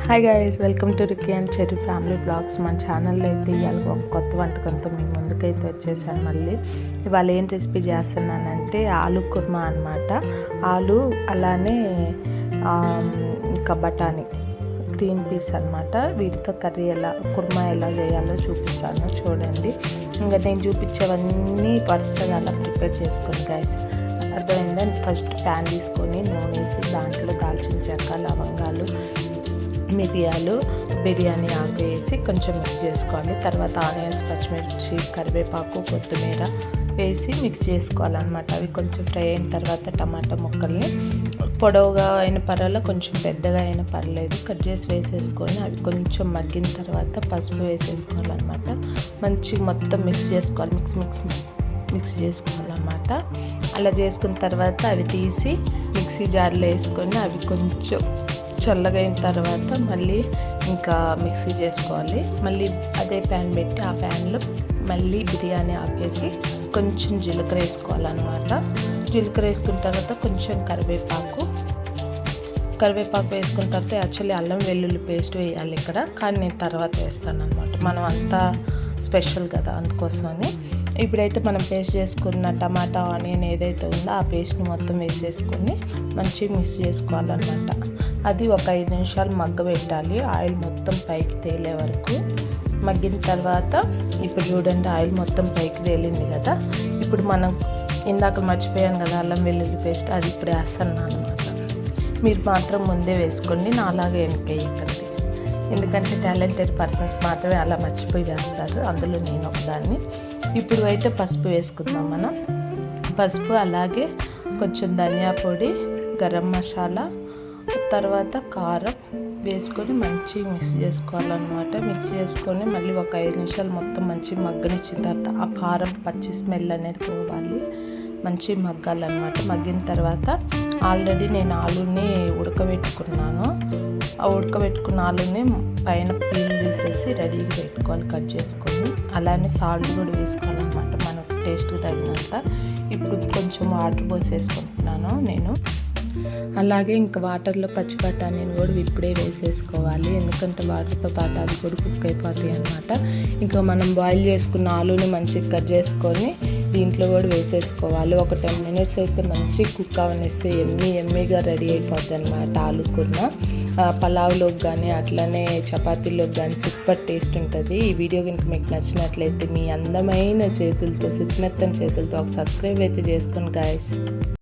Hi guys, welcome to Ricky and Cherry family vlogs. మన ఛానల్లో అయితే ఇవాళ ఒక కొత్త వంటకంతో మీ ముందుకైతే వచ్చేసాను. మళ్ళీ ఇవాళ ఏం రెసిపీ చేస్తున్నానంటే ఆలు కుర్మా అనమాట. ఆలు అలానే ఇంకా బఠానీ గ్రీన్ పీస్ అనమాట. వీటితో కర్రీ కుర్మా ఎలా చేయాలో చూపిస్తాను, చూడండి. ఇంకా నేను చూపించేవన్నీ వరుసగా అలా ప్రిపేర్ చేసుకోండి గైస్, అర్థమైందా? ఫస్ట్ ప్యాన్ తీసుకొని నూనె వేసి దాంట్లో దాల్చిన చెక్క, లవంగాలు, మిరియాలు, బిర్యానీ ఆకు వేసి కొంచెం మిక్స్ చేసుకోవాలి. తర్వాత ఆనియన్స్, పచ్చిమిర్చి, కరివేపాకు, కొత్తిమీర వేసి మిక్స్ చేసుకోవాలన్నమాట. అవి కొంచెం ఫ్రై అయిన తర్వాత టమాటా ముక్కల్ని పొడవుగా అయిన పర్వాలేదు, కొంచెం పెద్దగా అయిన పర్లేదు, కట్ చేసి వేసేసుకొని అవి కొంచెం మగ్గిన తర్వాత పసుపు వేసేసుకోవాలన్నమాట. మంచిగా మొత్తం మిక్స్ చేసుకోవాలి, మిక్స్ చేసుకోవాలన్నమాట. అలా చేసుకున్న తర్వాత అవి తీసి మిక్సీ జార్లో వేసుకొని అవి కొంచెం చల్లగా అయిన తర్వాత మళ్ళీ ఇంకా మిక్సీ చేసుకోవాలి. మళ్ళీ అదే ప్యాన్ పెట్టి ఆ ప్యాన్లో మళ్ళీ బిర్యానీ ఆపేసి కొంచెం జీలకర్ర వేసుకోవాలన్నమాట. జీలకర్ర వేసుకున్న తర్వాత కొంచెం కరివేపాకు వేసుకున్న తర్వాత యాక్చువల్లీ అల్లం వెల్లుల్లి పేస్ట్ వేయాలి ఇక్కడ, కానీ నేను తర్వాత వేస్తాను అనమాట. మనం అంతా స్పెషల్ కదా, అందుకోసమని. ఇప్పుడైతే మనం పేస్ట్ చేసుకున్న టమాటా, ఆనియన్ ఏదైతే ఉందో ఆ పేస్ట్ని మొత్తం వేసేసుకొని మంచిగా మిక్స్ చేసుకోవాలన్నమాట. అది ఒక 5 నిమిషాలు మగ్గబెట్టాలి, ఆయిల్ మొత్తం పైకి తేలే వరకు. మగ్గిన తర్వాత ఇప్పుడు చూడండి, ఆయిల్ మొత్తం పైకి తేలింది కదా. ఇప్పుడు మనం ఇందాక మర్చిపోయాను కదా అల్లం వెల్లుల్లి పేస్ట్, అది ఇప్పుడు వేస్తున్నాను అనమాట. మీరు మాత్రం ముందే వేసుకోండి, నాలాగే వెనకేయకండి. ఎందుకంటే టాలెంటెడ్ పర్సన్స్ మాత్రమే అలా మర్చిపోయి వేస్తారు, అందులో నేను ఒకదాన్ని. ఇప్పుడు అయితే పసుపు వేసుకుందాం మనం. పసుపు అలాగే కొంచెం ధనియా పొడి, గరం మసాలా, తర్వాత కారం వేసుకొని మంచిగా మిక్స్ చేసుకోవాలన్నమాట. మిక్స్ చేసుకొని మళ్ళీ ఒక 5 నిమిషాలు మొత్తం మంచిగా మగ్గనిచ్చిన తర్వాత ఆ కారం పచ్చి స్మెల్ అనేది పోవాలి, మంచిగా మగ్గాలన్నమాట. మగ్గిన తర్వాత ఆల్రెడీ నేను ఆలుని ఉడకబెట్టుకున్నాను. ఆ ఉడకబెట్టుకున్న ఆలుని పైన పీల్ తీసేసి రెడీగా పెట్టుకోవాలి, కట్ చేసుకొని. అలానే సాల్ట్ కూడా వేసుకోవాలన్నమాట మనకు టేస్ట్కి తగినంత. ఇప్పుడు కొంచెం వాటర్ పోసేసుకుంటున్నాను నేను. అలాగే ఇంకా వాటర్లో పచ్చి బఠానీని కూడా ఇప్పుడే వేసేసుకోవాలి, ఎందుకంటే వాటర్తో పాటు అవి కూడా కుక్ అయిపోతాయి అన్నమాట. ఇంకా మనం బాయిల్ చేసుకున్న ఆలుని మంచిగా కట్ చేసుకొని దీంట్లో కూడా వేసేసుకోవాలి. ఒక 10 మినిట్స్ అయితే మంచిగా కుక్ అవనిస్తే ఎమ్మీగా రెడీ అయిపోతుంది అన్నమాట ఆలు కుర్మా. పలావ్లోకి కానీ అట్లనే చపాతీలోకి కానీ సూపర్ టేస్ట్ ఉంటుంది. ఈ వీడియో కనుక మీకు నచ్చినట్లయితే మీ అందమైన చేతులతో, సుతిమెత్తని చేతులతో ఒక సబ్స్క్రైబ్ అయితే చేసుకోండి గైస్.